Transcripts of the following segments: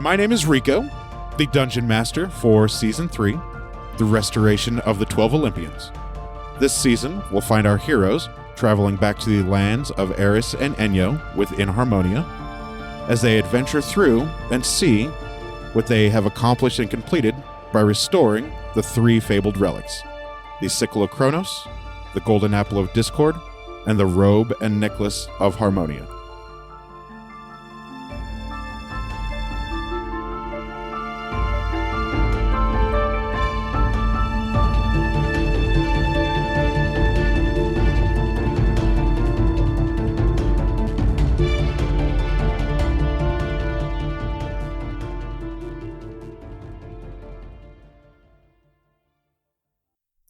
My name is Rico, the Dungeon Master for Season 3, the restoration of the 12 Olympians. This season, we'll find our heroes traveling back to the lands of Eris and Enyo within Harmonia, as they adventure through and see what they have accomplished and completed by restoring the 3 fabled relics, the Sickle of Kronos, the Golden Apple of Discord, and the Robe and Necklace of Harmonia.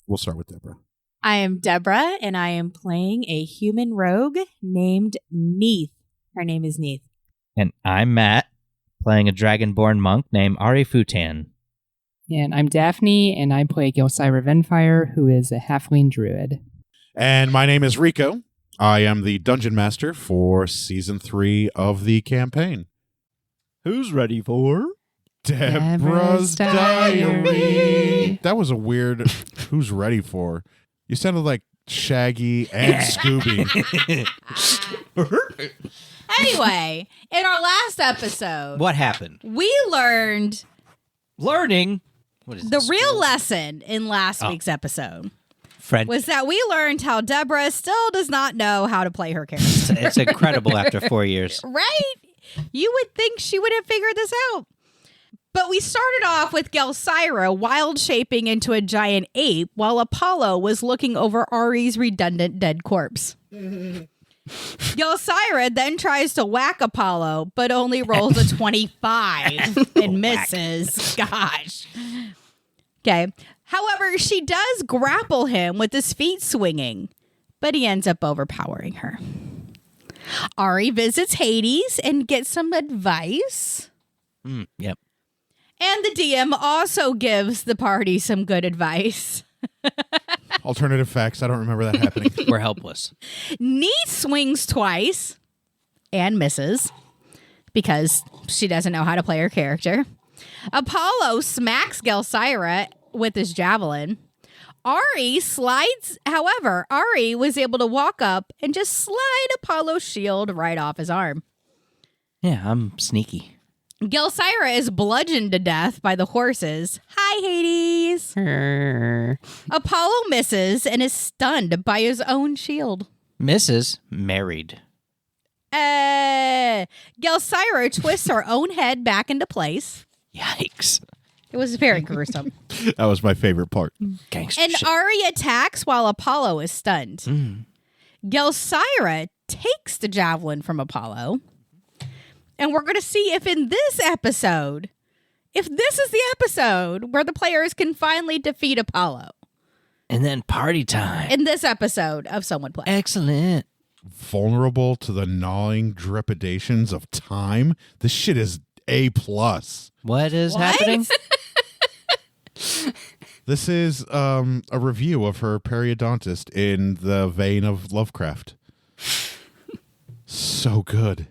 We'll start with Deborah. I am Deborah, and I am playing a human rogue named Neith. Her name is Neith. And I'm Matt, playing a dragonborn monk named Ari Futan. And I'm Daphne, and I play Gelsyra Venfire, who is a halfling druid. And my name is Rico. I am the Dungeon Master for Season 3 of the campaign. Who's ready for Deborah's Diary? That was a weird who's ready for. You sounded like Shaggy and Scooby. Anyway, in our last episode, What happened? we learned Learning. What is the this? real lesson in last week's episode Fred. was that we learned how Deborah still does not know how to play her character. It's incredible after 4 years. Right? You would think she would have figured this out. But we started off with Gelsyra wild shaping into a giant ape while Apollo was looking over Ari's redundant dead corpse. Gelsyra then tries to whack Apollo, but only rolls a 25 and misses. Gosh. Okay. However, she does grapple him with his feet swinging, but he ends up overpowering her. Ari visits Hades and gets some advice. Yep. And the DM also gives the party some good advice. Alternative facts. I don't remember that happening. We're helpless. Neith swings twice and misses because she doesn't know how to play her character. Apollo smacks Gelsyra with his javelin. Ari slides. However, Ari was able to walk up and just slide Apollo's shield right off his arm. Yeah, I'm sneaky. Gelsyra is bludgeoned to death by the horses. Hi, Hades. Apollo misses and is stunned by his own shield. Mrs. Married. Gelsyra twists her own head back into place. Yikes. It was very gruesome. That was my favorite part. Gangster And shit. Ari attacks while Apollo is stunned. Gelsyra takes the javelin from Apollo. And we're going to see if in this episode, if this is the episode where the players can finally defeat Apollo. And then party time. In this episode of Someone Play. Excellent. Vulnerable to the gnawing trepidations of time. This shit is A+. What is happening? This is a review of her periodontist in the vein of Lovecraft. So good.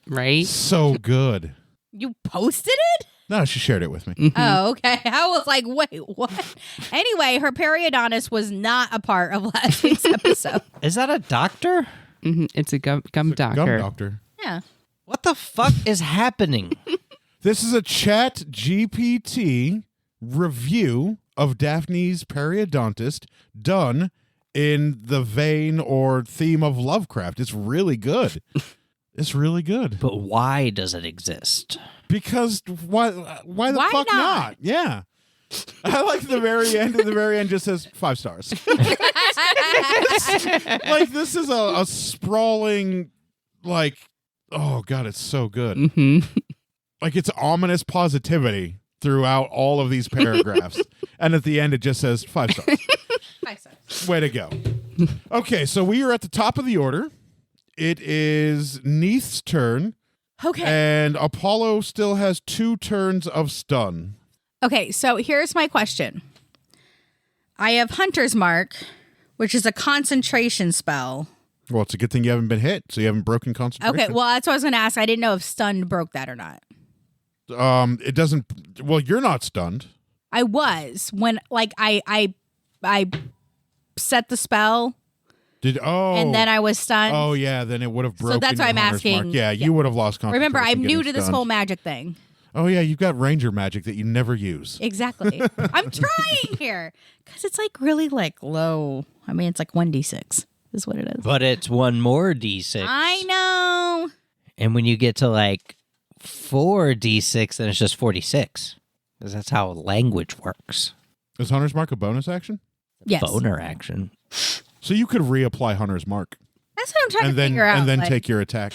Right? So good. You posted it? No, she shared it with me. Oh, okay. I was like, wait, what? Anyway, her periodontist was not a part of last week's episode. Is that a doctor? It's a gum doctor. Gum doctor. Yeah. What the fuck is happening? This is a Chat GPT review of Daphne's periodontist done in the vein or theme of Lovecraft. It's really good. It's really good. But why does it exist? Because why the Why fuck not? not? Yeah. I like the very end. At the very end just says 5 stars. Like, this is a sprawling, like, oh, God, it's so good. Like, it's ominous positivity throughout all of these paragraphs. And at the end, it just says 5 stars. 5 stars. Way to go. Okay, so we are at the top of the order. It is Neith's turn. Okay. And Apollo still has 2 turns of stun. Okay, so here's my question. I have Hunter's Mark, which is a concentration spell. Well, it's a good thing you haven't been hit, so you haven't broken concentration. Okay, well, that's what I was going to ask. I didn't know if stunned broke that or not. It doesn't. Well, you're not stunned. I was when like I set the spell and then I was stunned. Oh yeah, then it would have broken. So that's why I'm Hunter's asking. Mark. Yeah, you would have lost concentration. Remember, I'm new getting to this stunned. whole magic thing. Oh yeah, you've got ranger magic that you never use. Exactly. I'm trying here because it's like really like low. I mean, it's like 1d6 is what it is. But it's one more D6. I know. And when you get to like 4d6, then it's just 46. Because that's how language works. Is Hunter's Mark a bonus action? Yes. Boner action. So you could reapply Hunter's Mark That's what I'm trying and to then figure out. and then take your attack.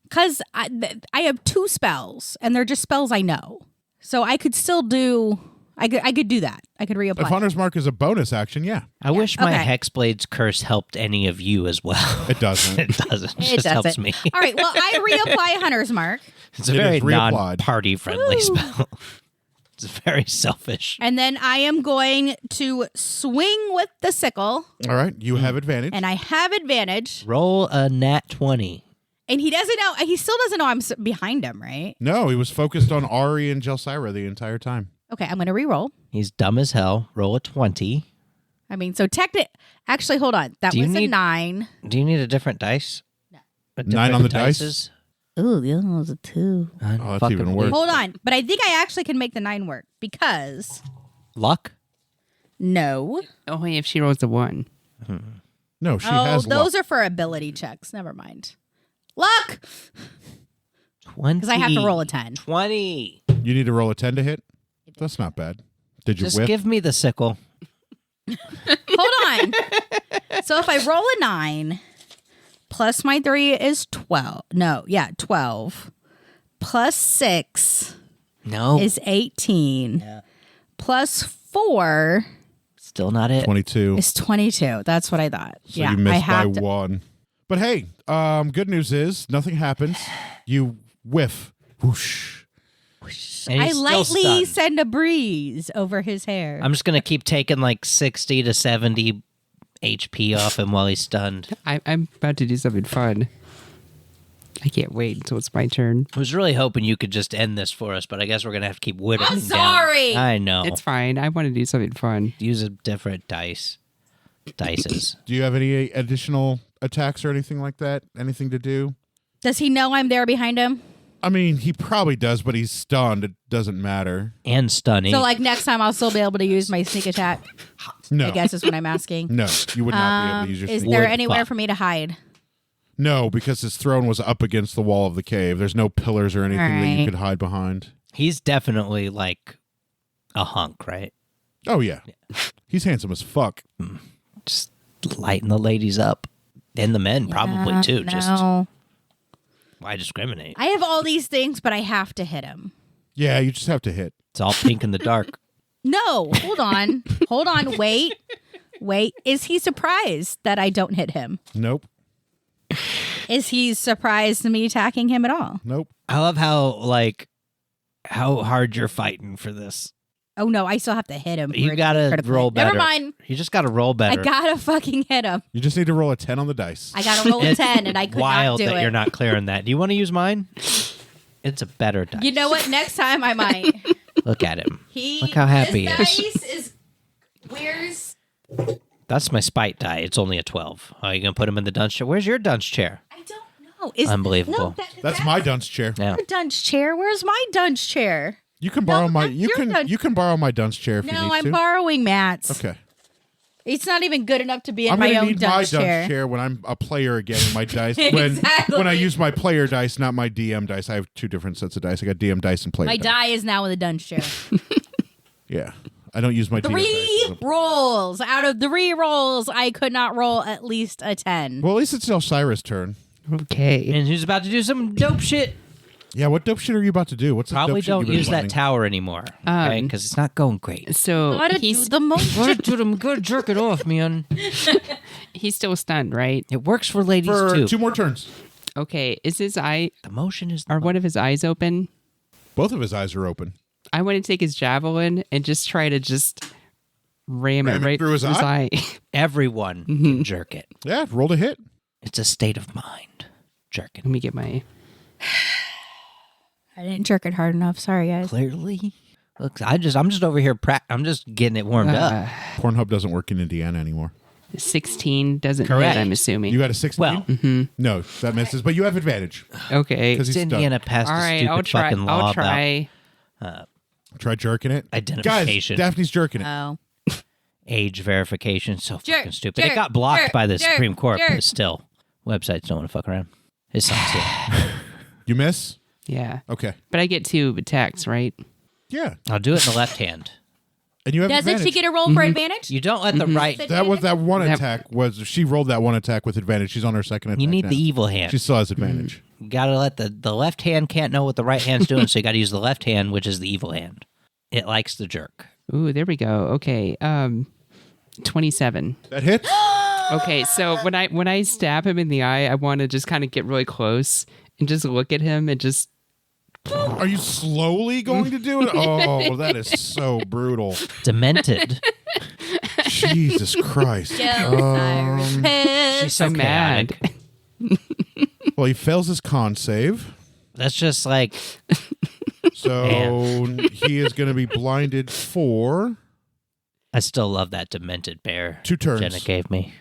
Because I have 2 spells, and they're just spells I know. So I could still do... I could do that. I could reapply. If Hunter's Mark is a bonus action, yeah, I wish my okay. Hexblade's curse helped any of you as well. it doesn't. It doesn't. It It just helps doesn't. me. All right, well, I reapply Hunter's Mark, It's a It very is reapplied. non-party friendly Woo. spell. It's very selfish. and then I am going to swing with the sickle, All right, you have advantage. and I have advantage. Roll a nat 20. And he doesn't know. He still doesn't know I'm behind him, right? No, he was focused on Ari and Gelsyra the entire time. Okay, I'm going to re-roll. He's dumb as hell. Roll a 20. I mean, so actually, hold on. That Do you was a need- 9. Do you need a different dice? No. 9 on the dice? dices? Ooh, the other one was a 2. Oh, that's even worse. Hold on. But I think I actually can make the 9 work because Luck? no. Only if she rolls a 1. No, she Oh, has those luck. are for ability checks. Never mind. Luck! 20. Because I have to roll a 10. 20. You need to roll a 10 to hit? That's not bad. Did you Just whiff? give me the sickle. Hold on. So if I roll a 9, plus my 3 is 12. No, yeah, 12. Plus 6 No. is 18. Yeah. Plus 4 Still not it. 22. is 22. That's what I thought. So yeah, you I missed by have to. 1. But hey, good news is nothing happens. You whiff. Whoosh. And I he's still lightly stunned. send a breeze over his hair. I'm just going to keep taking like 60 to 70 HP off him while he's stunned. I'm about to do something fun. I can't wait until it's my turn. I was really hoping you could just end this for us, but I guess we're going to have to keep whittling I'm down. sorry. I know. It's fine. I want to do something fun. Use a different dices. Do you have any additional attacks or anything like that? Anything to do? Does he know I'm there behind him? I mean, he probably does, but he's stunned. It doesn't matter. And stunning. So, like, next time I'll still be able to use my sneak attack, No. I guess is what I'm asking. No, you would not be able to use your Is sneak there Would anywhere fuck. for me to hide? No, because his throne was up against the wall of the cave. There's no pillars or anything that you Alright. could hide behind. He's definitely like a hunk, right? Oh, yeah. He's handsome as fuck. Just lighten the ladies up. And the men probably too. Just No. why discriminate? I have all these things, but I have to hit him. Yeah, you just have to hit. It's all pink in the dark. No, hold on. Hold on. Wait. Is he surprised that I don't hit him? Nope. Is he surprised me attacking him at all? Nope. I love how hard you're fighting for this. Oh, no, I still have to hit him. You for gotta critical roll hit. better. Never mind. You just gotta roll I better. gotta fucking hit him. You just need to roll a 10 on the dice. I gotta roll a It's 10, and I could wild not do that it. you're not clearing that. Do you want to use mine? It's a better dice. You know what? Next time I might. Look at him. He. Look how happy this he is. dice is. Where's? That's my spite die. It's only a 12. Are you gonna put him in the dunce chair? Where's your dunce chair? I don't know. Is Unbelievable. No, That's my dunce chair. Yeah. your dunce chair. Where's my dunce chair? You can borrow my that's you your can dunce- you can borrow my dunce chair if you No, need I'm to. borrowing Matt's. Okay. It's not even good enough to be in I'm my gonna own need my dunce dunce chair. chair when I'm a player again in my dice. Exactly. When I use my player dice, not my DM dice. I have 2 different sets of dice. I got DM dice and player My dice. die is now in the dunce chair. Yeah. I don't use my DM 3 dice. rolls. Out of 3 rolls, I could not roll at least a 10. Well, at least it's Gelsyra's turn. Okay. And who's about to do some dope shit? Yeah, what dope shit are you about to do? What's the Probably dope shit you've don't been use that planning? tower anymore. Okay, because it's not going great. So Gotta do he's the most. Good jerk it off, man. he's still stunned, right? It works for ladies For too. 2 more turns. Okay. Is his eye The motion is. are one of his eyes open? Both of his eyes are open. I want to take his javelin and just try to just ram it right through his eye. Everyone can jerk it. Yeah, roll to hit. It's a state of mind. Jerking. Let me get my. I didn't jerk it hard enough. Sorry, guys. Clearly. Look, I'm just over here. I'm just getting it warmed up. Pornhub doesn't work in Indiana anymore. 16 doesn't Correct. hit, I'm assuming. You got a 16? Well, No, that misses, but you have advantage. Okay. 'Cause it's he's Indiana passed All a right, stupid I'll try. fucking law I'll try. about Try jerking it. identification, Guys, Daphne's jerking it. Oh. age verification. So Jerk, fucking stupid. jerk, It got blocked jerk, by the jerk, Supreme Court, jerk. but still, websites don't want to fuck around. His son's here. You miss? Yeah. Okay. But I get 2 attacks, right? Yeah. I'll do it in the left hand. And you have Doesn't advantage. she get a roll for advantage? You don't let the right. That was that one That- attack was she rolled that one attack with advantage. She's on her second attack. You need now. the evil hand. She still has advantage. You gotta let the left hand can't know what the right hand's doing, so you gotta use the left hand, which is the evil hand. It likes the jerk. Ooh, there we go. Okay. 27. That hits. Okay, so when I stab him in the eye, I want to just kind of get really close and just look at him and just Are you slowly going to do it? Oh, that is so brutal. Demented. Jesus Christ. She's so I'm mad. chaotic. Well, he fails his con save. That's just like So he is going to be blinded for I still love that demented bear 2 turns. Jenna gave me.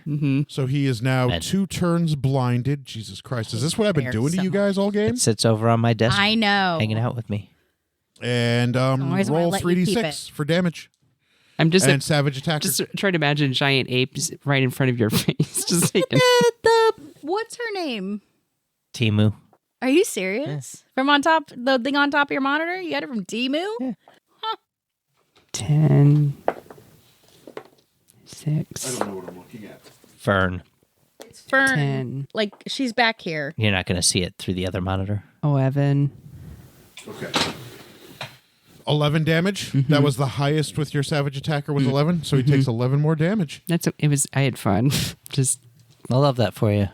So he is now Man. 2 turns blinded. Jesus Christ. Is this what I've been Bear doing to you so guys all game? It sits over on my desk, I know. hanging out with me. And always wanna roll let you keep 3d6 for damage. I'm just And savage attacker. just trying to imagine giant apes right in front of your face. Just taking the what's her name? Timu. Are you serious? From on top, the thing on top of your monitor? You got it from Timu? Yeah. 10, 6, know what I'm looking at. Fern. It's Fern. 10, Like, she's back here. You're not going to see it through the other monitor. 11. Okay. 11 damage. That was the highest with your savage attacker was 11, so he takes 11 more damage. I had fun. Just I love that for you.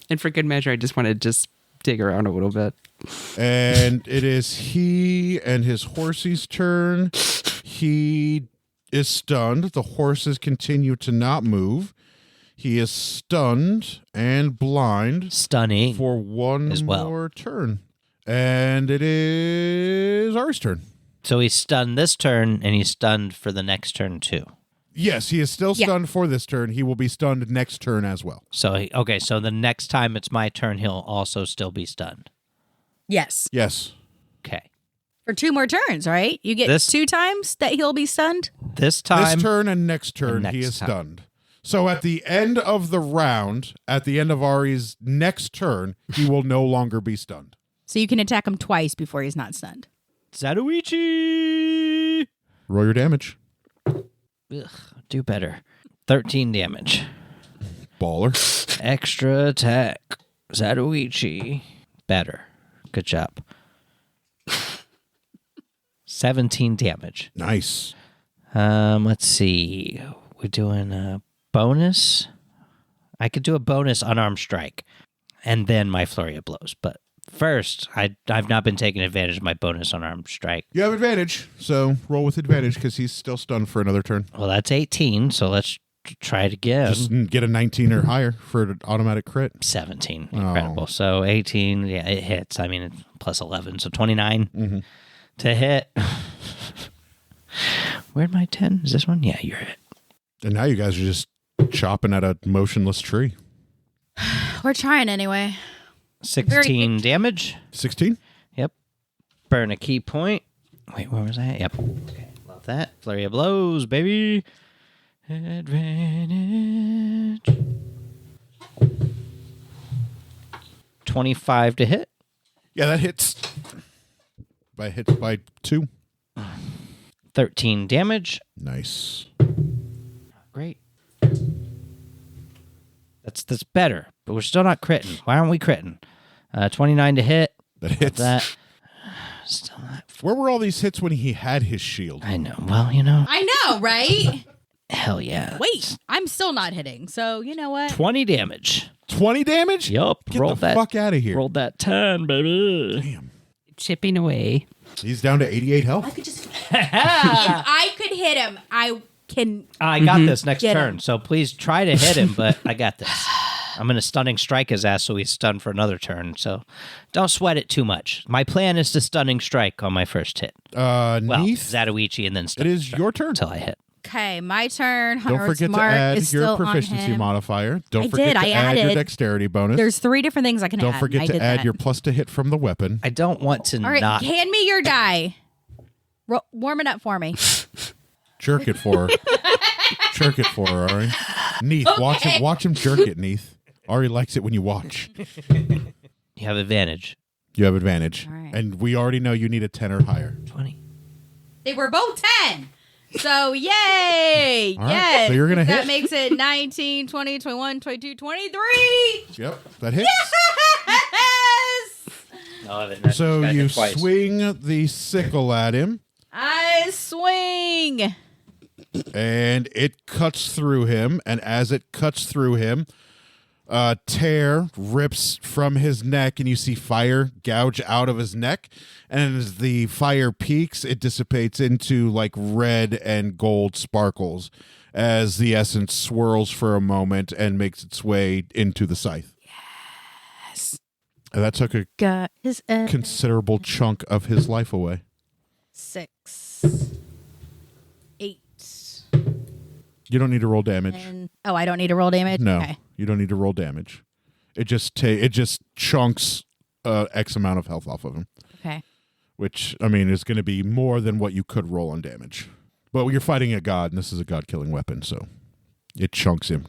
and for good measure, I just want to just dig around a little bit. And it is he and his horsey's turn. He is stunned. The horses continue to not move. He is stunned and blind Stunning. for one as well. more turn. And it is Ari's turn. So he's stunned this turn, and he's stunned for the next turn, too. Yes, he is still Yeah. stunned for this turn. He will be stunned next turn as well. So, so the next time it's my turn, he'll also still be stunned. Yes. Yes. Okay. For 2 more turns, right? You get This- 2 times that he'll be stunned? This time, This turn and next turn, next he is time. stunned. So at the end of the round, at the end of Ari's next turn, he will no longer be stunned. So you can attack him twice before he's not stunned. Zatoichi! Roll your damage. Ugh, do better. 13 damage. Baller. Extra attack. Zatoichi. Better. Good job. 17 damage. Nice. Let's see. We're doing a bonus. I could do a bonus unarmed strike, and then my flurry of blows. But first, I've not been taking advantage of my bonus unarmed strike. You have advantage, so roll with advantage because he's still stunned for another turn. Well, that's 18, so let's try it again. Just get a 19 or higher for an automatic crit. 17. Oh. Incredible. So 18, yeah, it hits. I mean, it's plus 11, so 29 to hit. Where'd my 10? Is this one? Yeah, you're it. And now you guys are just chopping at a motionless tree. We're trying anyway. 16 damage. 16? Yep. Burn a key point. Wait, where was I? Yep. Okay, love that. Flurry of blows, baby. Advantage. 25 to hit. Yeah, that hits. By 2. 13 damage. Nice. Great. That's better, but we're still not critting. Why aren't we critting? 29 to hit. That hits. That. Still not. Where were all these hits when he had his shield? I know. Well, you know. I know, right? Hell yeah. Wait, I'm still not hitting. So, you know what? 20 damage. 20 damage? Yup. Get Rolled the that. fuck out of here. Rolled that 10, baby. Damn. Chipping away. He's down to 88 health. If I could hit him, I can. I got this next Get turn, him. so please try to hit him, but I got this. I'm going to stunning strike his ass so he's stunned for another turn. So don't sweat it too much. My plan is to stunning strike on my first hit. Well, Neith, Zatoichi and then it stunning is your turn. until I hit. Okay, my turn. Don't Hunter's forget to mark add is your still proficiency on him. modifier. Don't I forget did, to I add your added. dexterity bonus. There's 3 different things I can Don't add. forget and I to did add that. your plus to hit from the weapon. I don't want to All right, not. hand me your die. Warm it up for me. Jerk it for her. Jerk it for her, Ari. Neith, watch him jerk it, Neith. Ari likes it when you watch. You have advantage. You have advantage. All right. And we already know you need a 10 or higher. 20. They were both 10. So, yay! All right, Yes. so you're gonna That hit. makes it 19, 20, 21, 22, 23. Yep, that hits. Yes! I'll have it next. So Gotta you hit twice. swing the sickle at him, I swing. and it cuts through him. And as it cuts through him, a tear rips from his neck, and you see fire gouge out of his neck. And as the fire peaks, it dissipates into like red and gold sparkles as the essence swirls for a moment and makes its way into the scythe. Yes. And that took a Got his considerable chunk of his life away. 6, 8. You don't need to roll damage. And, oh, I don't need to roll damage? No, Okay. you don't need to roll damage. It just chunks X amount of health off of him, Okay. which, I mean, is going to be more than what you could roll on damage. But you're fighting a god, and this is a god-killing weapon, so it chunks him.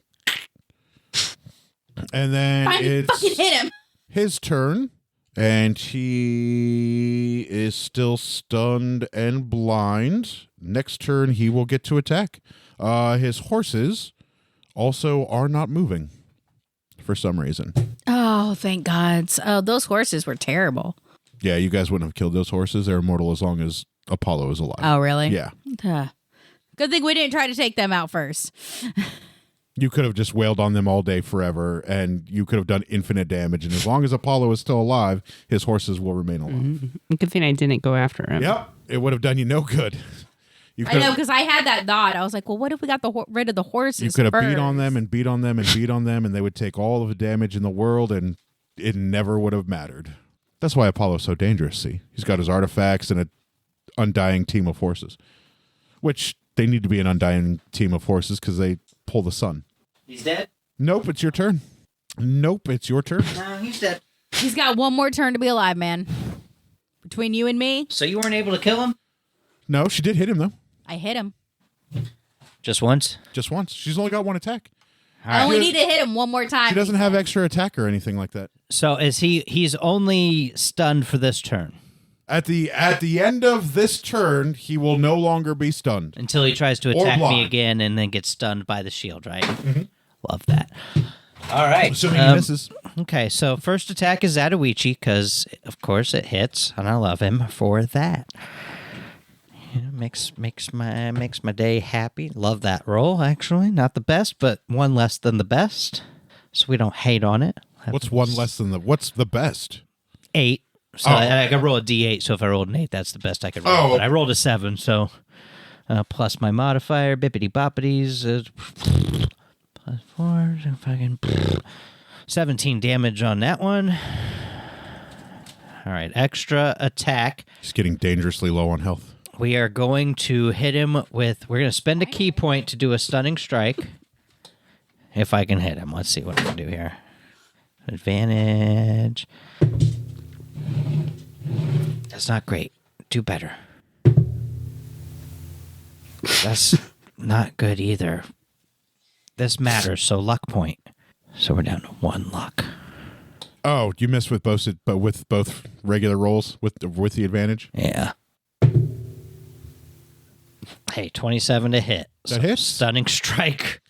And then Fucking it's hit him. his turn, and he is still stunned and blind. Next turn, he will get to attack. His horses also are not moving for some reason. Oh, thank God. Oh, those horses were terrible. Yeah, you guys wouldn't have killed those horses. They're immortal as long as Apollo is alive. Oh, really? Yeah. Good thing we didn't try to take them out first. You could have just wailed on them all day forever, and you could have done infinite damage. And as long as Apollo is still alive, his horses will remain alive. Good thing I didn't go after him. Yep. It would have done you no good. You I know, because I had that thought. I was like, well, what if we got rid of the horses You could have beat first? on them and beat on them and beat on them, and they would take all of the damage in the world, and it never would have mattered. That's why Apollo's so dangerous, see? He's got his artifacts and an undying team of horses, which they need to be an undying team of horses because they pull the sun. He's dead? Nope, it's your turn. Nope, it's your turn. No, he's dead. He's got one more turn to be alive, man. Between you and me, So you weren't able to kill him? No, she did hit him, though. I hit him. Just once? Just once. She's only got one attack. I only need to hit him one more time. She doesn't have extra attack or anything like that. So is he's only stunned for this turn At the end of this turn, he will no longer be stunned. until he tries to Or attack me blind. again and then gets stunned by the shield, right? Love that. All right. Assuming he misses. Okay, so first attack is Zatoichi because, of course, it hits, and I love him for that. You know, makes my day happy. Love that roll, actually. Not the best, but one less than the best, so we don't hate on it. What's one less than what's the best? 8. So Oh. I can roll a D8, so if I rolled an 8, that's the best I could roll. Oh. But I rolled a 7, so plus my modifier, bippity boppities, plus 4, so fucking 17 damage on that one. All right, extra attack. He's getting dangerously low on health. We are going to hit him with, we're going to spend a key point to do a stunning strike. If I can hit him. Let's see what I can do here. Advantage. That's not great. Do better. That's not good either. This matters, so luck point. So we're down to 1 luck. Oh, you missed with both regular rolls with the advantage? Yeah. Hey, 27 to hit. That hits? Stunning strike.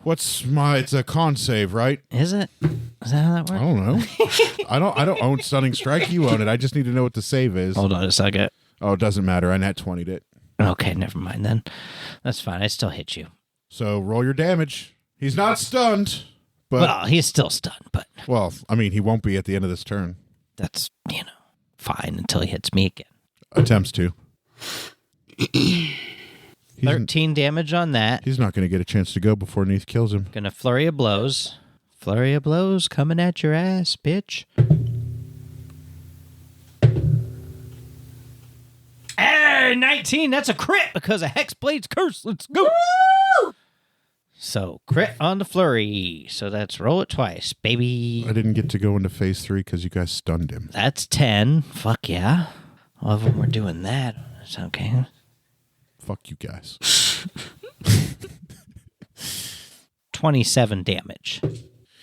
It's a con save, right? Is it? Is that how that I works? don't know. I don't own Stunning Strike. You own it. I just need to know what the save is. Hold on a second. Oh, it doesn't matter. I nat 20'd it. Okay, never mind then. That's fine. I still hit you. So roll your damage. He's not stunned, but Well, he's still stunned, but I mean, he won't be at the end of this turn. that's, fine until he hits me again. Attempts to. 13 damage on that. He's not going to get a chance to go before Neith kills him. Gonna flurry of blows. Flurry of blows coming at your ass, bitch. 19, that's a crit because of Hexblade's curse. Let's go. Woo! So, crit on the flurry. So that's roll it twice, baby. I didn't get to go into phase 3 because you guys stunned him. That's 10. Fuck yeah. All of them were doing that. That's okay. Fuck you guys. 27 damage.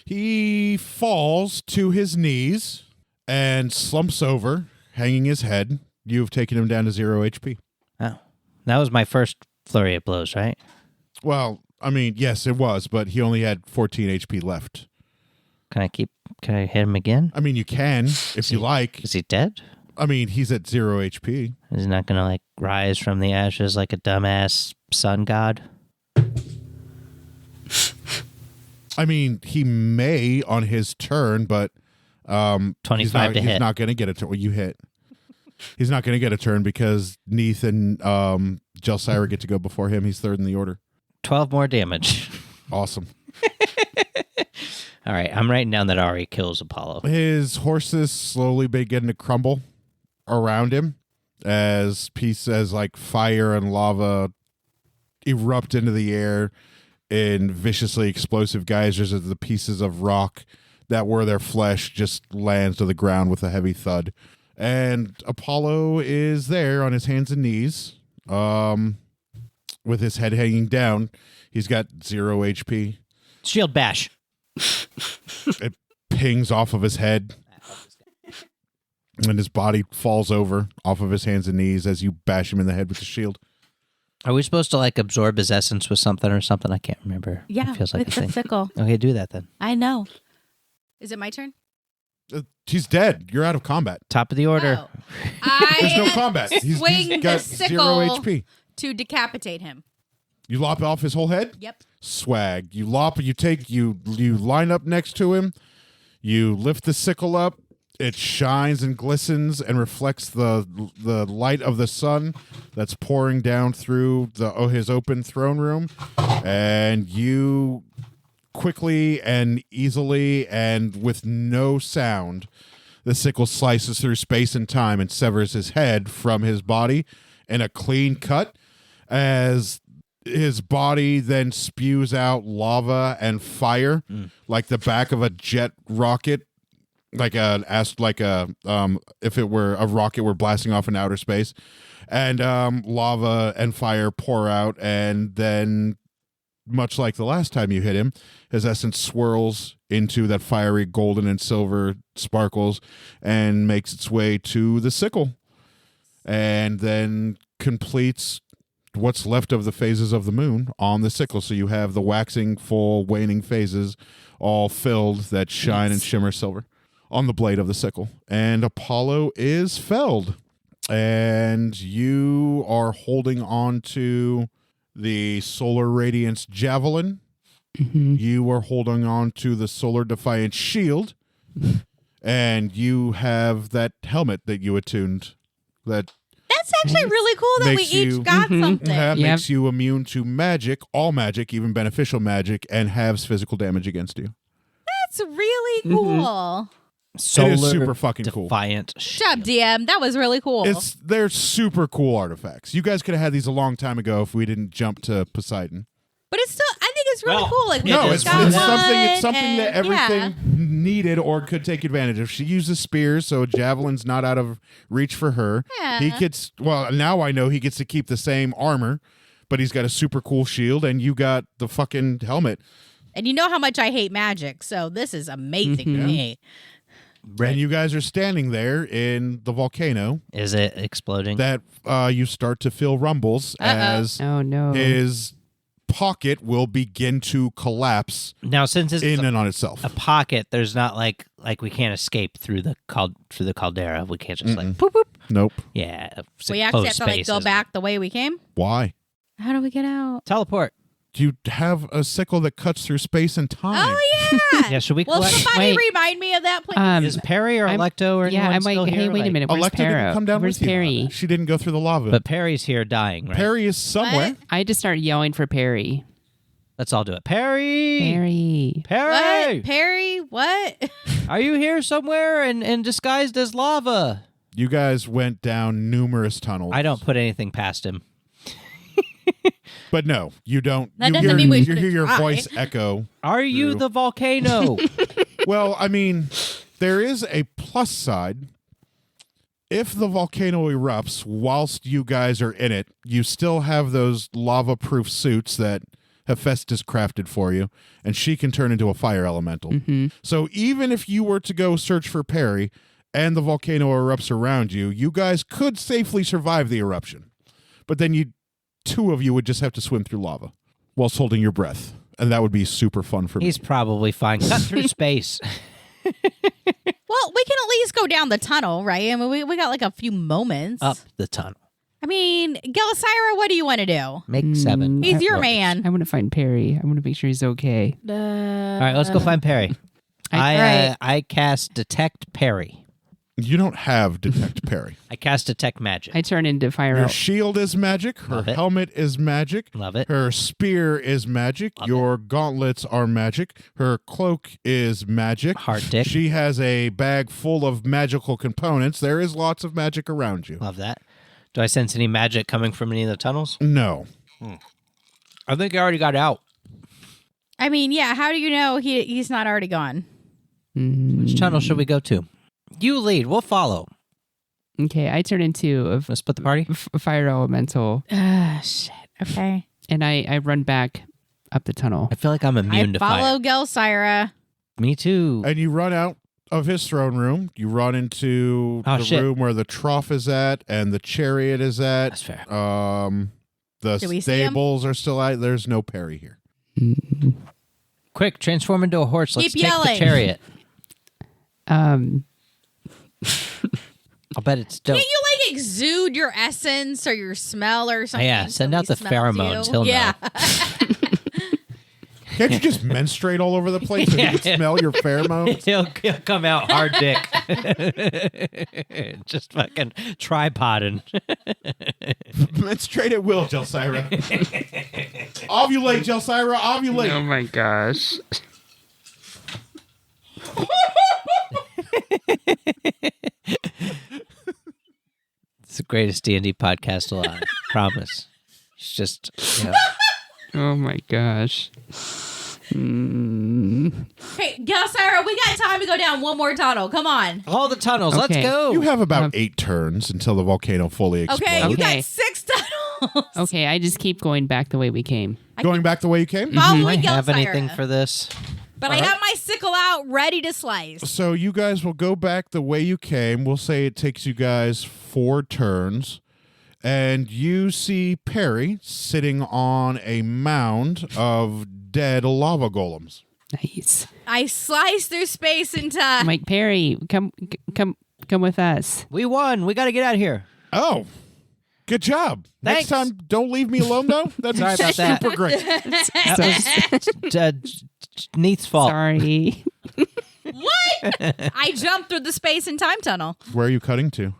He falls to his knees and slumps over, hanging his head. You've taken him down to 0 HP. Oh. That was my first flurry of blows, right? Well, I mean, yes, it was, but he only had 14 HP left. Can I hit him again? I mean, you can, if you like. Is he dead? I mean, he's at 0 HP. Is he not going to, like, rise from the ashes like a dumbass sun god? I mean, he may on his turn, but 25 to hit. He's not going to get a turn. Well, you hit. He's not going to get a turn because Neith and Gelsyra get to go before him. He's third in the order. 12 more damage. Awesome. All right, I'm writing down that Ari kills Apollo. His horses slowly begin to crumble around him as like fire and lava erupt into the air in viciously explosive geysers as the pieces of rock that were their flesh just lands to the ground with a heavy thud. And Apollo is there on his hands and knees, with his head hanging down. He's got 0 HP. Shield bash. It pings off of his head. And his body falls over off of his hands and knees as you bash him in the head with the shield. Are we supposed to, like, absorb his essence with something or something? I can't remember. Yeah, It feels like with a the thing. sickle. Okay, do that then. I know. Is it my turn? He's dead. You're out of combat. Top of the order. Oh. There's no I combat. He's swing the got sickle 0 HP. to decapitate him. You lop off his whole head? Yep. Swag. You line up next to him. You lift the sickle up. It shines and glistens and reflects the light of the sun that's pouring down through his open throne room. And you quickly and easily and with no sound, the sickle slices through space and time and severs his head from his body in a clean cut as his body then spews out lava and fire like the back of a jet rocket, if it were a rocket were blasting off in outer space, and lava and fire pour out, and then much like the last time you hit him, his essence swirls into that fiery golden and silver sparkles and makes its way to the sickle, and then completes what's left of the phases of the moon on the sickle. So you have the waxing, full, waning phases all filled that shine and shimmer silver on the blade of the sickle. And Apollo is felled. And you are holding on to the Solar Radiance Javelin. Mm-hmm. You are holding on to the Solar Defiance Shield. And you have that helmet that you attuned. That's actually really cool that we each got something. That Yep. makes you immune to magic, all magic, even beneficial magic, and halves physical damage against you. That's really cool. Solar It is super fucking cool. Defiant. Good job, DM. That was really cool. They're super cool artifacts. You guys could have had these a long time ago if we didn't jump to Poseidon. But it's still, I think it's really Well, cool. Like, No, we it's just got something. It's one, something that and- everything yeah. needed or could take advantage of. She uses spears, so a javelin's not out of reach for her. Yeah. He gets now I know he gets to keep the same armor, but he's got a super cool shield, and you got the fucking helmet. And you know how much I hate magic, so this is amazing to me. And you guys are standing there in the volcano Is it exploding? that you start to feel rumbles as Oh no. his pocket will begin to collapse Now, since it's in and on itself. a pocket, there's not like we can't escape through the caldera. We can't just like poop poop. Nope. Yeah, it's We a actually closed have to like space, go isn't it? back the way we came. Why? How do we get out? Teleport. You have a sickle that cuts through space and time. Oh yeah. Yeah, should we Well, collect? somebody Wait. remind me of that, please. Is Perry or I'm- Electo or yeah, anyone I'm still like, here? hey, wait a minute. Where's Electa didn't Pero? come down Where's with you. Perry? She didn't go through the lava. But Perry's here dying, right? Perry is somewhere. What? I just started yelling for Perry. Let's all do it. Perry! Perry! What? Perry? What? Are you here somewhere and disguised as lava? You guys went down numerous tunnels. I don't put anything past him. But no, you don't. That you doesn't hear, mean we you shouldn't hear your try. voice echo. Are you True. the volcano? Well, I mean, there is a plus side. If the volcano erupts whilst you guys are in it, you still have those lava-proof suits that Hephaestus crafted for you, and she can turn into a fire elemental. Mm-hmm. So even if you were to go search for Perry and the volcano erupts around you, you guys could safely survive the eruption. But then two of you would just have to swim through lava whilst holding your breath, and that would be super fun for me. He's probably fine. Cut through space. Well, we can at least go down the tunnel, right? I mean, we got like a few moments. Up the tunnel. I mean, Gelsyra, what do you want to do? Make 7. He's your rolls. man. I want to find Perry. I want to make sure he's okay. All right, let's go find Perry. Right. I cast Detect Perry. You don't have Detect Perry. I cast Detect Magic. I turn into fire. Your shield is magic. Her Love it. helmet is magic. Love it. Her spear is magic. Love Your gauntlets are magic. Her cloak is magic. Heart dick. She has a bag full of magical components. There is lots of magic around you. Love that. Do I sense any magic coming from any of the tunnels? No. I think I already got out. I mean, yeah, how do you know he's not already gone? Which tunnel should we go to? You lead. We'll follow. Okay, I turn into Let's split the party. a fire elemental, Shit. Okay. and I run back up the tunnel. I feel like I'm immune I to follow fire. Gelsyra. Me too. And you run out of his throne room. You run into Oh, the shit. room where the trough is at and the chariot is at. That's fair. The Do we see him? stables are still out. There's no Perry here. Quick, transform into a horse. Let's Keep take yelling. the chariot. Um, I'll bet it's dope. Can't you like exude your essence or your smell or something? Yeah, send out the Somebody smells pheromones. you? He'll yeah. Can't you just menstruate all over the place so you can smell your pheromones? He'll come out hard dick. Just fucking tripoding. Menstruate at will, Gelsyra. Ovulate, Gelsyra, ovulate. oh my gosh. It's the greatest D&D podcast alive. Promise. It's just, Oh my gosh. Hey, Gelsyra, we got time to go down one more tunnel. Come on. all the tunnels. Let's Okay. go. You have about 8 turns until the volcano fully explodes. Okay, you Okay. got 6 tunnels. Okay, I just keep going back the way we came. Going back the way you came? Do I Following have Gelsyra. anything for this? But I got my sickle out ready to slice. So you guys will go back the way you came. We'll say it takes you guys 4 turns. And you see Perry sitting on a mound of dead lava golems. Nice. I slice through space and time. Mike Perry, come with us. We won. We got to get out of here. Oh, good job. Thanks. Next time, don't leave me alone, though. That's Sorry about that. super great. Neith's fault. Sorry. What? I jumped through the space and time tunnel Where are you cutting to?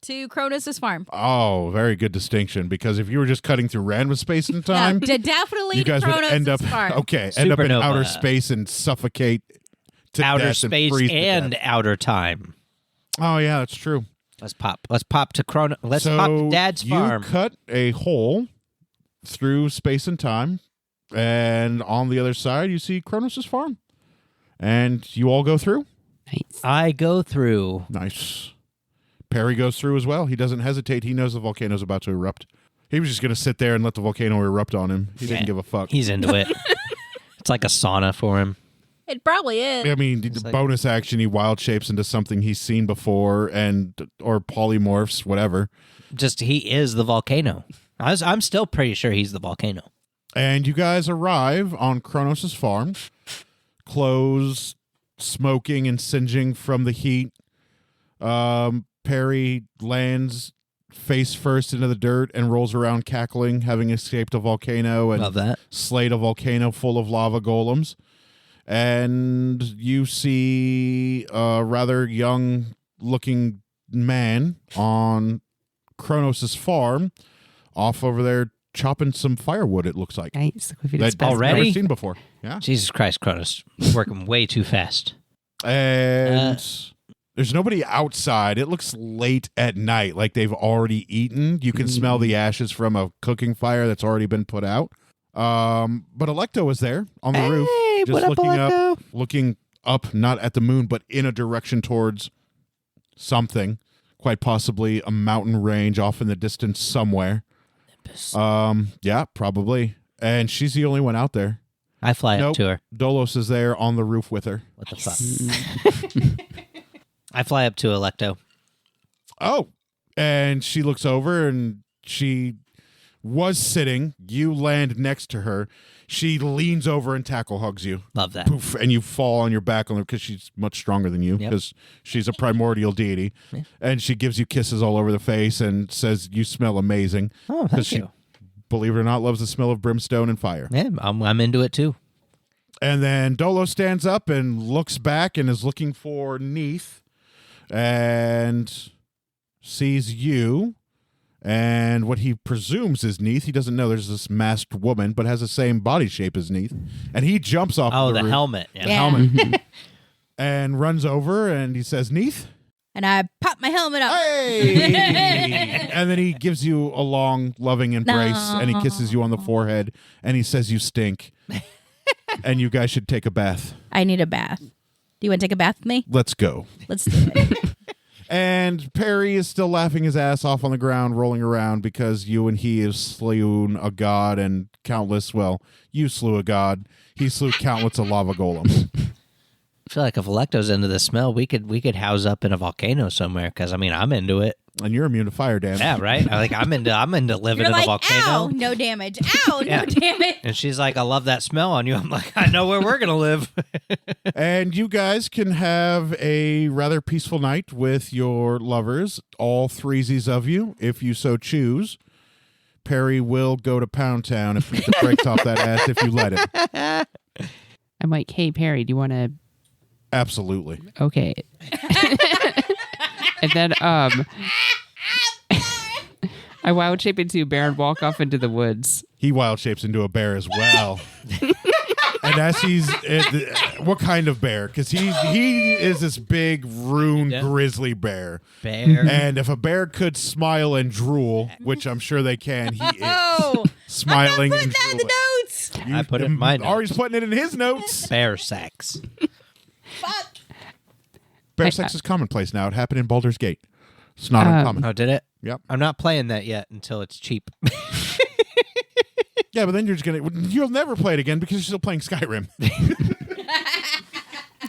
to Cronus's farm. Oh, very good distinction. Because if you were just cutting through random space and time, Definitely you guys to would Cronus's end up farm. end up in Supernova. outer space and suffocate to Outer death space freeze to and death. outer time. Oh yeah, that's true. Let's pop to Chrono. Let's so pop to Dad's you farm. cut a hole through space and time, and on the other side you see Kronos' farm, and you all go through. Nice. I go through. Nice. Perry goes through as well. He doesn't hesitate. He knows the volcano's about to erupt. He was just going to sit there and let the volcano erupt on him. He didn't give a fuck. He's into it. It's like a sauna for him. It probably is. I mean, the like- bonus action, he wild shapes into something he's seen before, or polymorphs, whatever. Just he is the volcano. I'm still pretty sure he's the volcano. And you guys arrive on Kronos' farm. Clothes smoking and singeing from the heat. Perry lands face first into the dirt and rolls around cackling, having escaped a volcano and Love that. slayed a volcano full of lava golems. And you see a rather young-looking man on Kronos' farm, off over there chopping some firewood, it looks like. Nice. That Already? I've never seen before. Yeah. Jesus Christ, Cronus. Working way too fast. And there's nobody outside. It looks late at night, like they've already eaten. You can smell the ashes from a cooking fire that's already been put out. But Electo is there on the roof, just what up, looking up, not at the moon, but in a direction towards something, quite possibly a mountain range off in the distance somewhere. Yeah, probably. And she's the only one out there. I fly up to her. Dolos is there on the roof with her. What the fuck? I fly up to Electo. Oh, and she looks over and she was sitting. You land next to her. She leans over and tackle hugs you. Love that. Poof, and you fall on your back on her because she's much stronger than you because she's a primordial deity. Yeah. And she gives you kisses all over the face and says you smell amazing. Oh, thank you. Believe it or not, loves the smell of brimstone and fire. Yeah, I'm into it too. And then Dolo stands up and looks back and is looking for Neith and sees you and what he presumes is Neith. He doesn't know there's this masked woman, but has the same body shape as Neith. And he jumps off Oh, the the roof, helmet. Yeah. helmet and runs over and he says, Neith? And I pop my helmet up. Hey! And then he gives you a long, loving embrace and he kisses you on the forehead and he says you stink. And you guys should take a bath. I need a bath. Do you want to take a bath with me? Let's go. Let's do it. And Perry is still laughing his ass off on the ground, rolling around because you and he have slewn a god and countless, well, you slew a god. He slew countless of lava golems. I feel like if Electo's into the smell, we could house up in a volcano somewhere because I'm into it. And you're immune to fire, Dan. Yeah, right. I'm into living You're in like, a volcano. ow, no damage. Ow, Yeah. no damage. And she's like, I love that smell on you. I'm like, I know where we're gonna live. And you guys can have a rather peaceful night with your lovers, all threesies of you, if you so choose. Perry will go to Pound Town and beat the brakes off that ass if you let him. I'm like, hey, Perry, do you want to... Absolutely. Okay. And then I wild shape into a bear and walk off into the woods. He wild shapes into a bear as well. And as he's... what kind of bear? Because he is this big, rune grizzly bear. Bear. And if a bear could smile and drool, which I'm sure they can, he is Oh, smiling put and that in drooling. the notes. I put it in my notes. Ari's putting it in his notes. Bear sex. Fuck. Bear sex is commonplace now. It happened in Baldur's Gate. It's not uncommon. Oh, did it? Yep. I'm not playing that yet until it's cheap. Yeah, but then you'll never play it again because you're still playing Skyrim.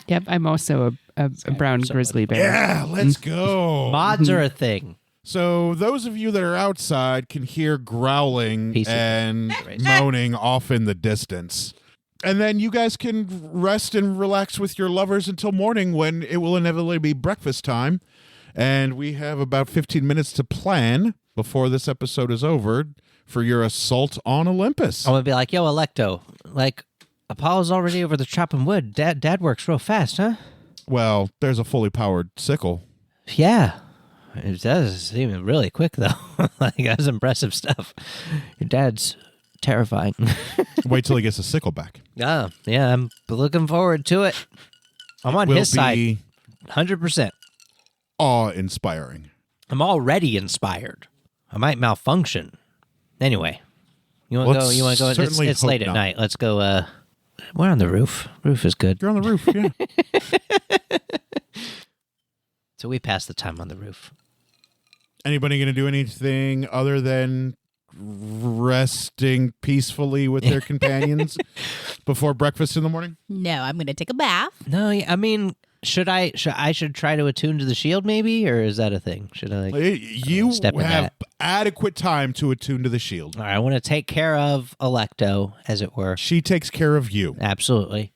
Yep, I'm also a brown so grizzly bear. Yeah, let's go. Mods are a thing. So those of you that are outside can hear growling Piece of and it. moaning off in the distance. And then you guys can rest and relax with your lovers until morning when it will inevitably be breakfast time. And we have about 15 minutes to plan before this episode is over for your assault on Olympus. I'm gonna be like, yo, Electo, like Apollo's already over the chopping wood. Dad works real fast, huh? Well, there's a fully powered sickle. Yeah. It does seem really quick though. Like that's impressive stuff. Your dad's terrifying. Wait till he gets a sickle back. Yeah, I'm looking forward to it. I'm on Will his side, be 100%. awe-inspiring. I'm already inspired. I might malfunction. Anyway, you want to go? Let's You want to go? certainly It's hope late at not. night. Let's go. We're on the roof. Roof is good. You're on the roof, yeah. So we pass the time on the roof. Anybody going to do anything other than resting peacefully with their companions before breakfast in the morning? No, I'm going to take a bath. No, I mean, should I try to attune to the shield maybe, or is that a thing? Should I? You step in have that. adequate time to attune to the shield. All right, I want to take care of Electo, as it were. She takes care of you. Absolutely.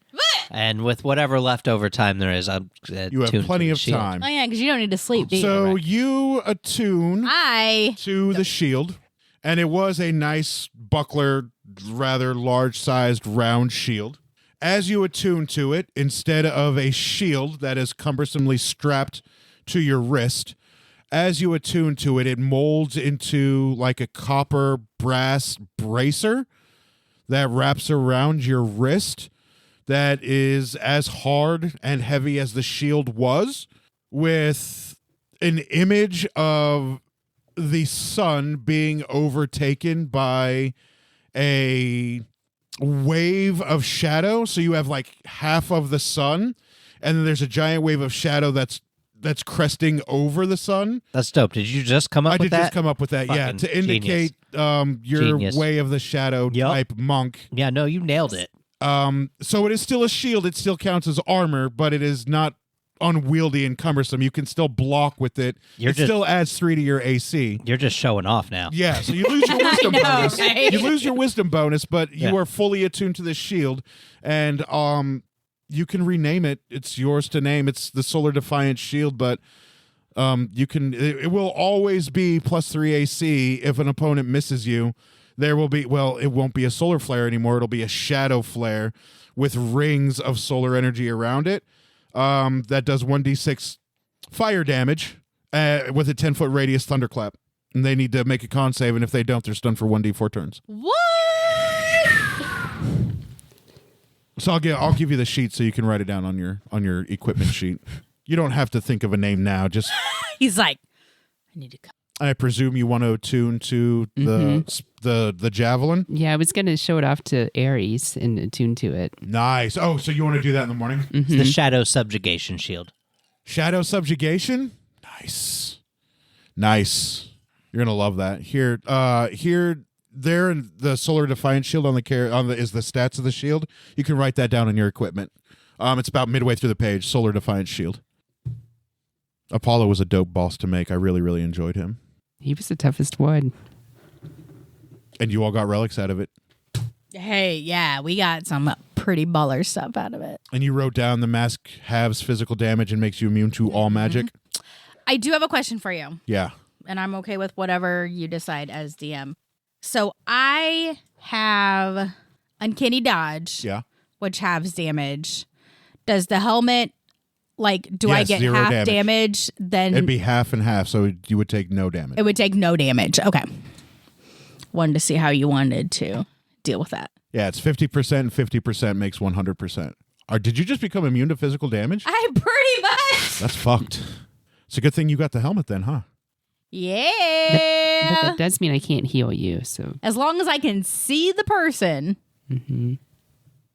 And with whatever leftover time there is, I'm You have plenty of time. Oh, yeah, because you don't need to sleep, do you? So you attune to the shield, and it was a nice buckler, rather large-sized round shield. As you attune to it, instead of a shield that is cumbersomely strapped to your wrist, as you attune to it, it molds into like a copper brass bracer that wraps around your wrist that is as hard and heavy as the shield was, with an image of the sun being overtaken by a wave of shadow. So you have like half of the sun, and then there's a giant wave of shadow that's cresting over the sun. That's dope. Did you just come up with that? I did just come up with that, yeah, Fucking to indicate your Genius. way of the shadow type monk. Yeah, no, you nailed it. So it is still a shield. It still counts as armor, but it is not unwieldy and cumbersome. You can still block with it. Still adds 3 to your AC. You're just showing off now. Yeah, so you lose your wisdom bonus. right? You lose your wisdom bonus, but you are fully attuned to this shield, and you can rename it. It's yours to name. It's the Solar Defiant Shield, but you can. It will always be +3 AC if an opponent misses you. There will be, it won't be a solar flare anymore. It'll be a shadow flare with rings of solar energy around it. That does 1d6 fire damage with a 10-foot radius thunderclap. And they need to make a con save, and if they don't, they're stunned for 1d4 turns. What? So I'll give you the sheet so you can write it down on your equipment sheet. You don't have to think of a name now. Just He's like, I need to come. I presume you want to attune to the javelin. Yeah, I was going to show it off to Ares and attune to it. Nice. Oh, so you want to do that in the morning? It's the shadow subjugation shield. Shadow subjugation. Nice. You're gonna love that. Here, there, in the Solar Defiant Shield is the stats of the shield. You can write that down in your equipment. It's about midway through the page. Solar Defiant Shield. Apollo was a dope boss to make. I really, really enjoyed him. He was the toughest one. And you all got relics out of it. Hey, yeah, we got some pretty baller stuff out of it. And you wrote down the mask halves physical damage and makes you immune to all magic. I do have a question for you. Yeah. And I'm okay with whatever you decide as DM. So I have Uncanny Dodge, which halves damage. Does the helmet, do I get half damage? Then it'd be half and half, so you would take no damage. It would take no damage. Okay. Wanted to see how you wanted to deal with that. Yeah, it's 50% and 50% makes 100%. Did you just become immune to physical damage? I pretty much. That's fucked. It's a good thing you got the helmet then, huh? Yeah. But that does mean I can't heal you, so. As long as I can see the person. Mm-hmm.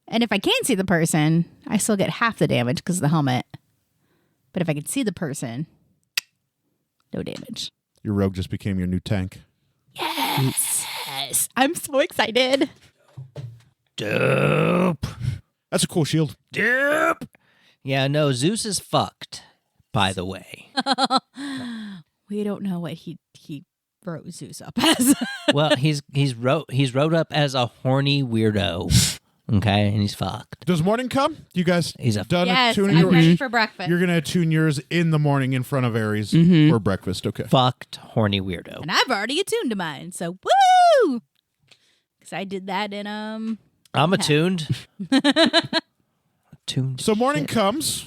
And if I can't see the person, I still get half the damage because of the helmet. But if I can see the person, no damage. Your rogue just became your new tank. Yes. I'm so excited. Dope. That's a cool shield. Dope. Yeah, no, Zeus is fucked, by the way. We don't know what he wrote Zeus up as. Well, he's wrote up as a horny weirdo. Okay, and he's fucked. Does morning come? You guys He's a done Yes, attuning I'm your- ready for breakfast. You're gonna attune yours in the morning in front of Ares for breakfast. Okay. fucked horny weirdo. And I've already attuned to mine, so woo! Because I did that in I'm attuned. Attuned. So morning comes.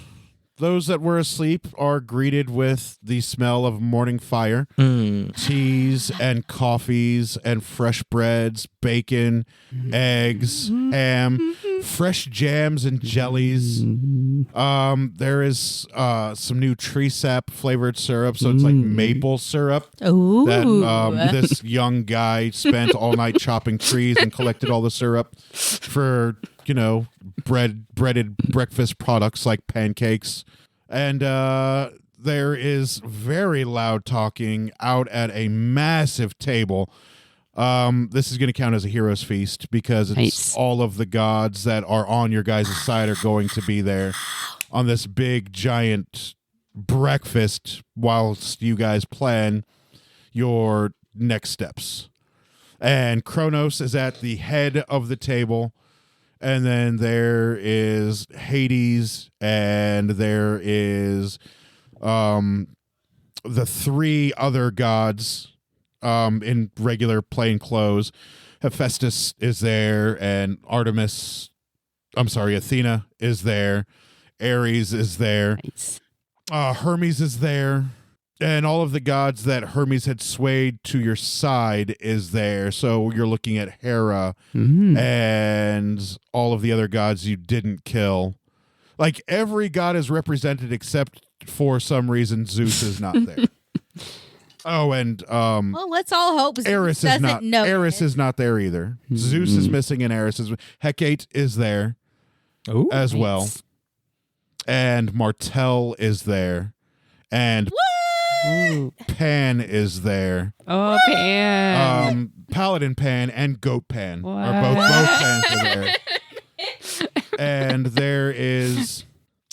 Those that were asleep are greeted with the smell of morning fire, teas and coffees and fresh breads, bacon, eggs, ham, fresh jams and jellies. There is some new tree sap flavored syrup, so it's like maple syrup. Ooh. That this young guy spent all night chopping trees and collected all the syrup for, breaded breakfast products like pancakes. And there is very loud talking out at a massive table. This is going to count as a hero's feast because it's all of the gods that are on your guys' side are going to be there on this big, giant breakfast whilst you guys plan your next steps. And Kronos is at the head of the table. And then there is Hades, and there is the three other gods in regular plain clothes. Hephaestus is there, and Athena is there. Ares is there. Nice. Hermes is there. And all of the gods that Hermes had swayed to your side is there. So you're looking at Hera and all of the other gods you didn't kill. Like every god is represented except for some reason Zeus is not there. Oh, and Well, let's all hope Zeus Eris is doesn't not. know. Eris is not there either. Zeus is missing, and Eris is. Hecate is there as well, and Martel is there, and Pan is there. Oh, Pan. Paladin Pan and Goat Pan What? are both Pans are there, and there is.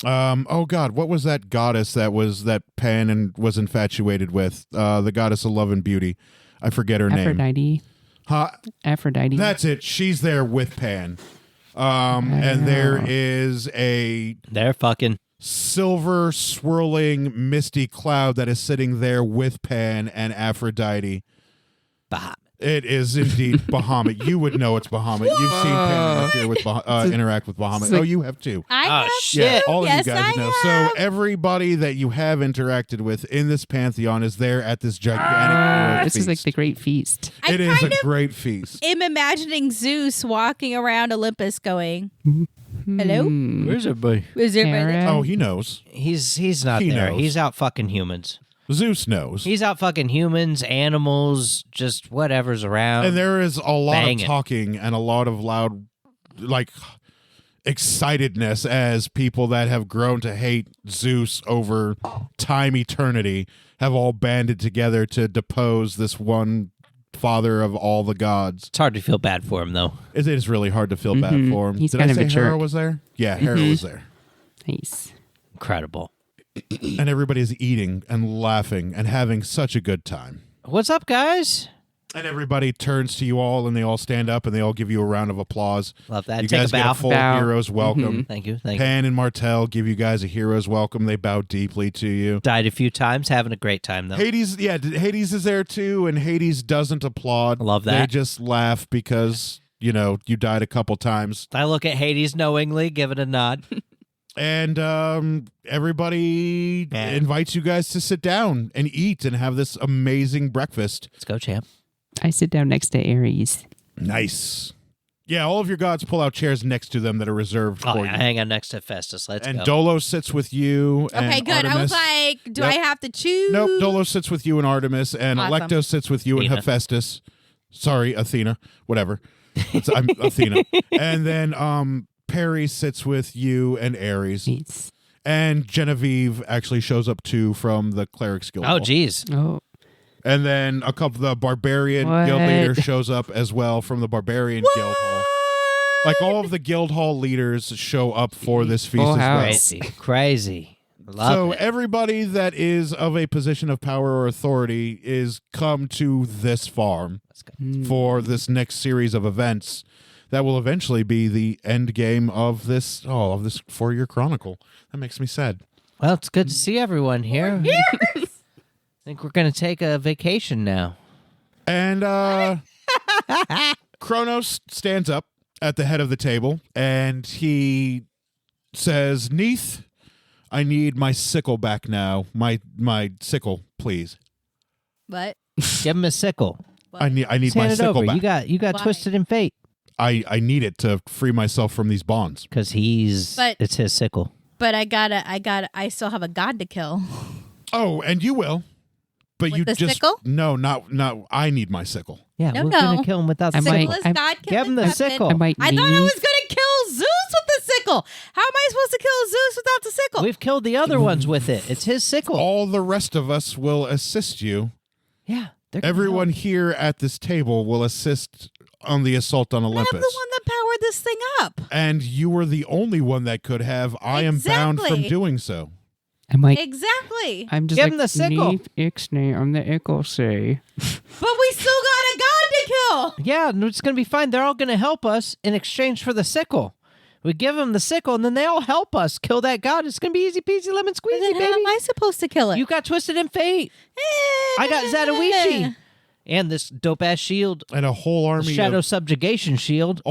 Oh God, what was that goddess that Pan and was infatuated with? The goddess of love and beauty. I forget her name. Aphrodite. Huh? Aphrodite. That's it. She's there with Pan. And there is a They're fucking. silver swirling misty cloud that is sitting there with Pan and Aphrodite. Bah. It is indeed Bahamut. You would know it's Bahamut. You've seen Pan interfere with interact with Bahamut. like- Oh, you have too. I have shit. Yeah, too. all of Yes, you guys I know. have. So everybody that you have interacted with in this pantheon is there at this gigantic This is like feast. the great feast. I It is kind a of great feast. am imagining Zeus walking around Olympus going, "Hello, Where's everybody? is there?" Hera. Oh, he knows. He's not He there. knows. He's out fucking humans. Zeus knows. He's out fucking humans, animals, just whatever's around. And there is a lot Banging. of talking and a lot of loud, like, excitedness as people that have grown to hate Zeus over time eternity have all banded together to depose this one father of all the gods. It's hard to feel bad for him, though. It is really hard to feel bad for him. He's Did kind I of say a Hera jerk. was there? Yeah, Hera was there. Nice. Incredible. And everybody's eating and laughing and having such a good time. What's up, guys? And everybody turns to you all and they all stand up and they all give you a round of applause. Love that. You Take guys a bow. get a full Bow. hero's welcome. Thank you. Thank you. Pan and Martel give you guys a hero's welcome. They bow deeply to you. Died a few times, having a great time, though. Hades, yeah, Hades is there too, and Hades doesn't applaud. Love that. They just laugh because, you died a couple times. I look at Hades knowingly, give it a nod. And everybody Yeah. invites you guys to sit down and eat and have this amazing breakfast. Let's go, champ. I sit down next to Ares. Nice. Yeah, all of your gods pull out chairs next to them that are reserved Oh, for yeah, you. hang on next to Festus. Let's And go. Dolo sits with you. Okay, and good. I was Artemis. like, do Yep. I have to choose? Nope, Dolo sits with you and Artemis, and Awesome. Alecto sits with you and Athena. Hephaestus. Sorry, Athena. Whatever. I'm Athena. And then Perry sits with you and Ares. Nice. And Genevieve actually shows up too from the Clerics Guild. Oh, Hall. geez. Oh, And then a couple the Barbarian What? Guild leader shows up as well from the Barbarian Guild Hall. Like all of the Guild Hall leaders show up for this feast Full as well. house. Crazy. Love So it. everybody that is of a position of power or authority is come to this farm Let's go. for this next series of events that will eventually be the end game of this 4-year chronicle. That makes me sad. Well, it's good to see everyone here. I think we're going to take a vacation now. And Kronos stands up at the head of the table and he says, "Neith, I need my sickle back now. My sickle, please. What? Give him a sickle. I need Just my hand it sickle over. back. You got Why? twisted in fate I need it to free myself from these bonds." because But- it's his sickle. But I still have a god to kill. Oh, and you will. But With you the just sickle? No, not I need my sickle. Yeah, No, we're no. gonna kill him without the I sickle. might- Sickle is I'm- god Give killing him the weapon. sickle. I might I thought I need- was gonna kill Zeus with the sickle. How am I supposed to kill Zeus without the sickle? We've killed the other ones with it. It's his sickle. All the rest of us will assist you. Yeah. they're gonna Everyone help. here at this table will assist on the assault on I'm Olympus. the one that powered this thing up. And you were the only one that could have. I am bound from Exactly. doing so. I'm like, Exactly. I'm just Give like, him the sickle. Neith Ixnay, I'm the Ixnay. But we still got a god to kill. Yeah, and it's gonna be fine. They're all gonna help us in exchange for the sickle. We give them the sickle, and then they all help us kill that god. It's gonna be easy peasy lemon squeezy, Then how baby. am I supposed to kill it? You got twisted in fate. I got Zatoichi. And this dope ass shield, And a whole army shadow of subjugation shield.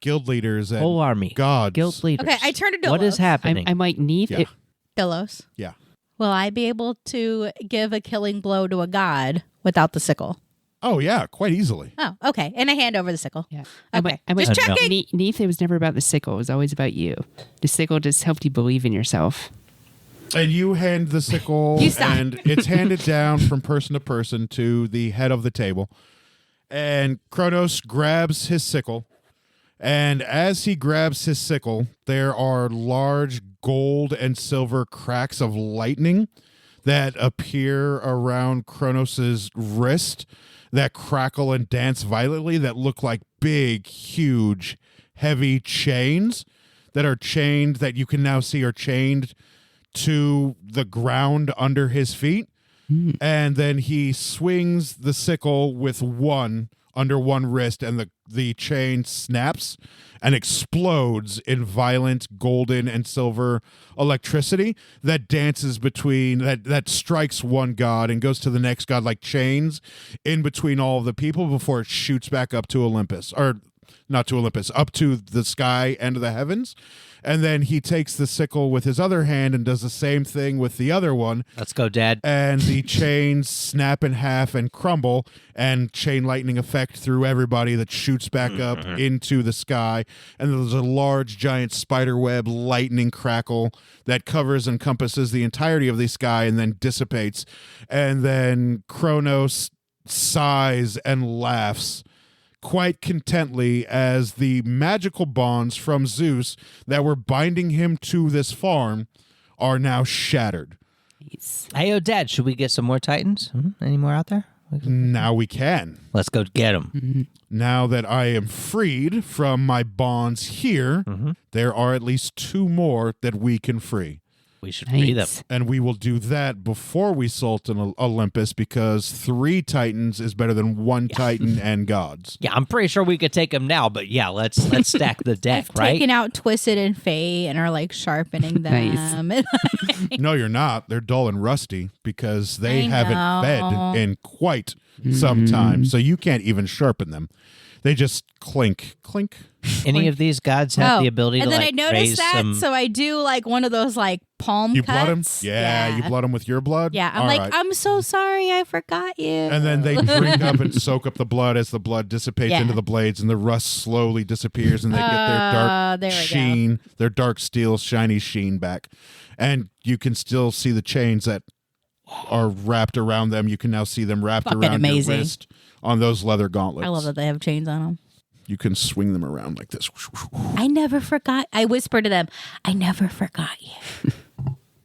guild leaders and Whole army. gods. Guild leaders. Okay, I turned to What is Delos. happening? I might need Yeah. it. Delos. Yeah. Will I be able to give a killing blow to a god without the sickle? Oh, yeah, quite easily. Oh, okay. And I hand over the sickle. Yeah. Okay. I went, Just checking. Neith, it was never about the sickle. It was always about you. The sickle just helped you believe in yourself. And you hand the sickle, You stop. and it's handed down from person to person to the head of the table. And Kronos grabs his sickle. And as he grabs his sickle, there are large gold and silver cracks of lightning that appear around Kronos's wrist that crackle and dance violently that look like big, huge, heavy chains that you can now see are chained to the ground under his feet. And then he swings the sickle with one under one wrist, and the chain snaps and explodes in violent golden and silver electricity that dances between that strikes one god and goes to the next god like chains in between all of the people before it shoots back up to Olympus, or not to Olympus, up to the sky and the heavens. And then he takes the sickle with his other hand and does the same thing with the other one. Let's go, Dad. And the chains snap in half and crumble, and chain lightning effect through everybody that shoots back up into the sky. And there's a large, giant spider web lightning crackle that covers and encompasses the entirety of the sky and then dissipates. And then Kronos sighs and laughs quite contently as the magical bonds from Zeus that were binding him to this farm are now shattered. Hey, Dad, should we get some more Titans? Any more out there? Now we can. Let's go get them. Now that I am freed from my bonds here, there are at least 2 more that we can free. We should free them. And we will do that before we Sultan Olympus, because 3 Titans is better than 1 Titan and gods. Yeah, I'm pretty sure we could take them now, but yeah, let's stack the deck, I've right? taken out Twisted and Faye and are like sharpening them. No, you're not. They're dull and rusty because they I haven't know. fed in quite some time, so you can't even sharpen them. They just clink, clink. Any of these gods have the ability and to then like I noticed raise that, some... so I do like one of those like palm You cuts. blood them? Yeah, you blood them with your blood? Yeah, I'm All like, right. I'm so sorry, I forgot you. And then they drink up and soak up the blood as the blood dissipates Yeah. into the blades, and the rust slowly disappears, and they get their dark there we go. sheen, their dark steel shiny sheen back. And you can still see the chains that are wrapped around them. You can now see them wrapped Fucking around amazing. your wrist on those leather gauntlets. I love that they have chains on them. You can swing them around like this. I never forgot. I whispered to them, I never forgot you.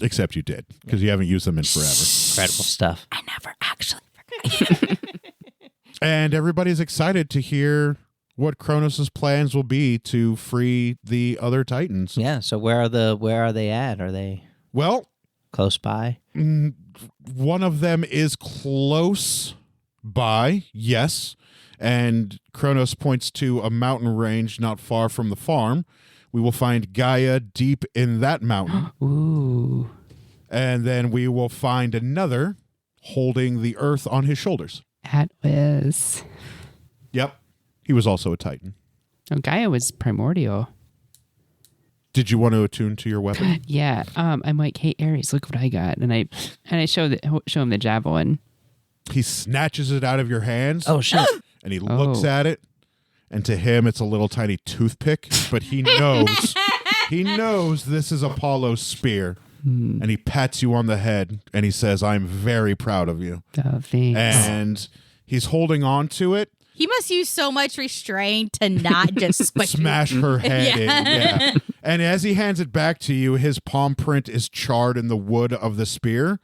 Except you did, because you haven't used them in forever. Incredible stuff. I never actually forgot you. And everybody's excited to hear what Kronos' plans will be to free the other Titans. Yeah, so where are they at? Are they Well, close by? one of them is close by, yes. And Kronos points to a mountain range not far from the farm. We will find Gaia deep in that mountain. Ooh. And then we will find another holding the earth on his shoulders. Atlas. Yep. He was also a Titan. Oh, Gaia was primordial. Did you want to attune to your weapon? Yeah. I'm like, hey, Ares, look what I got. And I show him the javelin. He snatches it out of your hands. Oh, shit. And he looks at it, and to him it's a little tiny toothpick, but he knows this is Apollo's spear. And he pats you on the head and he says, I'm very proud of you. Oh, thanks. And he's holding on to it. He must use so much restraint to not just squish Smash her head Yeah. in. Yeah. And as he hands it back to you, his palm print is charred in the wood of the spear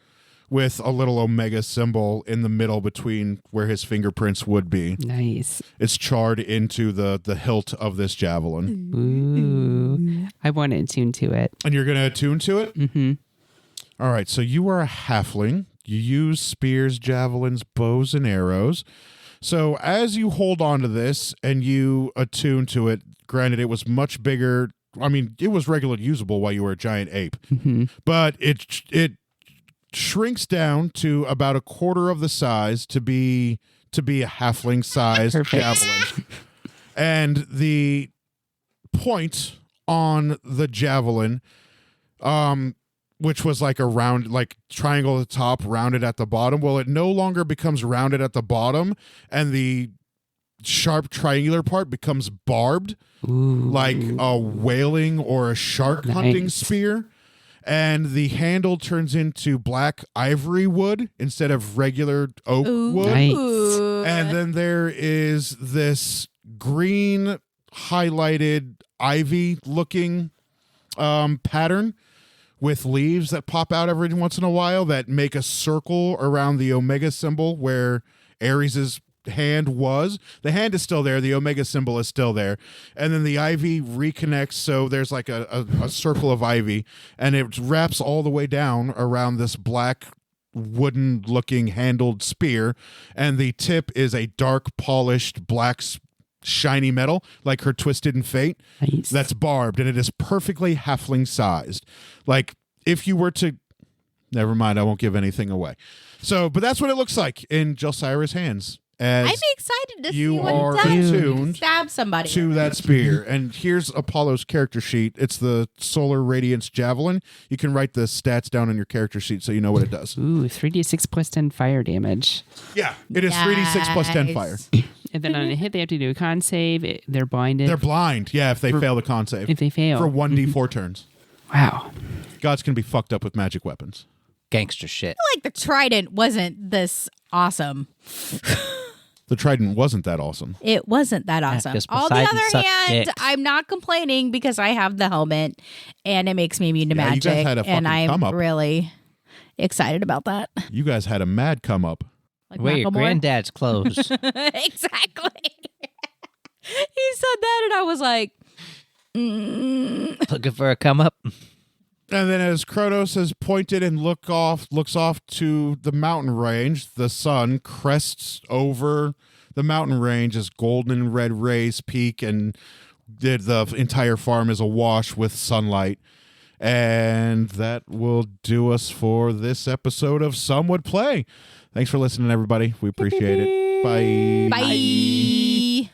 with a little omega symbol in the middle between where his fingerprints would be. Nice. It's charred into the hilt of this javelin. Ooh. I want to attune to it. And you're going to attune to it? Mm-hmm. All right, so you are a halfling. You use spears, javelins, bows, and arrows. So as you hold on to this and you attune to it, granted, it was much bigger. I mean, it was regularly usable while you were a giant ape. Mm-hmm. But it shrinks down to about a quarter of the size to be a halfling size javelin. And the point on the javelin which was like a round, like triangle at the top, rounded at the bottom. Well, it no longer becomes rounded at the bottom, and the sharp triangular part becomes barbed, like a whaling or a shark hunting spear. And the handle turns into black ivory wood instead of regular oak wood. Nice. And then there is this green highlighted ivy looking pattern with leaves that pop out every once in a while that make a circle around the omega symbol where Ares's hand was. The hand is still there. The omega symbol is still there. And then the ivy reconnects. So there's like a circle of ivy, and it wraps all the way down around this black wooden looking handled spear. And the tip is a dark polished black shiny metal, like her Twisted in Fate. Nice. That's barbed, and it is perfectly halfling sized. Like if you were to, never mind, I won't give anything away. So, but that's what it looks like in Gelsyra's hands. As I'm excited to see you what are it does. attuned Stab somebody. to that spear. And here's Apollo's character sheet. It's the Solar Radiance Javelin. You can write the stats down on your character sheet so you know what it does. Ooh, 3d6 plus 10 fire damage. Yeah, it is 3d6 plus 10 fire. And then on a hit, they have to do a con save. They're blinded. They're blind, yeah, if they fail the con save. If they fail. For 1d4 turns. Wow. Gods can be fucked up with magic weapons. Gangster shit. Like the trident wasn't this awesome. The trident wasn't that awesome. It wasn't that awesome. 'cause On the Poseidon other sucked hand, dicks. I'm not complaining because I have the helmet and it makes me immune to Yeah, you guys magic. had a fucking And I'm come up. really excited about that. You guys had a mad come up. Like Wear your Macklemore. granddad's clothes. Exactly. He said that and I was like, Looking for a come up. And then as Kronos has pointed and looks off to the mountain range, the sun crests over the mountain range as golden and red rays peak, and the entire farm is awash with sunlight. And that will do us for this episode of Some Would Play. Thanks for listening, everybody. We appreciate it. Bye. bye.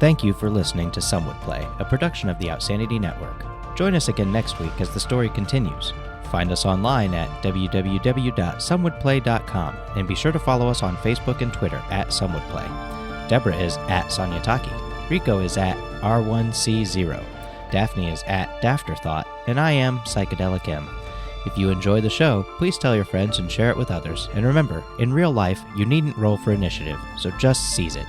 Thank you for listening to Some Would Play, a production of the Outsanity Network. Join us again next week as the story continues. Find us online at www.somewouldplay.com and be sure to follow us on Facebook and Twitter at Some Would Play. Deborah is at Sonyataki, Rico is at R1C0, Daphne is at Dafterthought, and I am Psychedelic M. If you enjoy the show, please tell your friends and share it with others. And remember, in real life, you needn't roll for initiative, so just seize it.